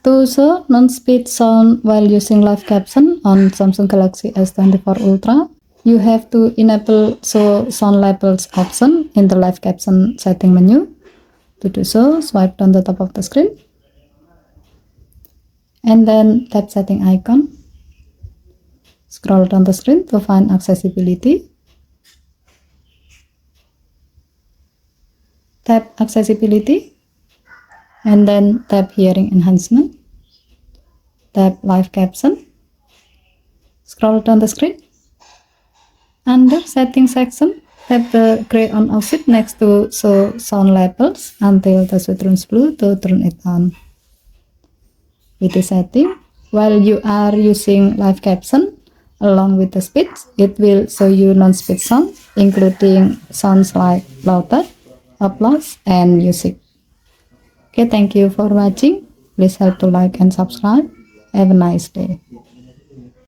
To show non-speed sound while using live caption on Samsung Galaxy S24 Ultra, you have to enable show sound labels option in the live caption setting menu. To do so, swipe down the top of the screen and then tap setting icon. Scroll down the screen to find accessibility. Tap accessibility and then tap hearing enhancement. Tap live caption. Scroll down the screen. Under settings section, tap the gray on outfit next to show sound labels until the switch turns blue to turn it on. With the setting, while you are using live caption along with the speech, it will show you non-speed sound, including sounds like louder, applause, and music. Okay, thank you for watching. Please help to like and subscribe. Have a nice day.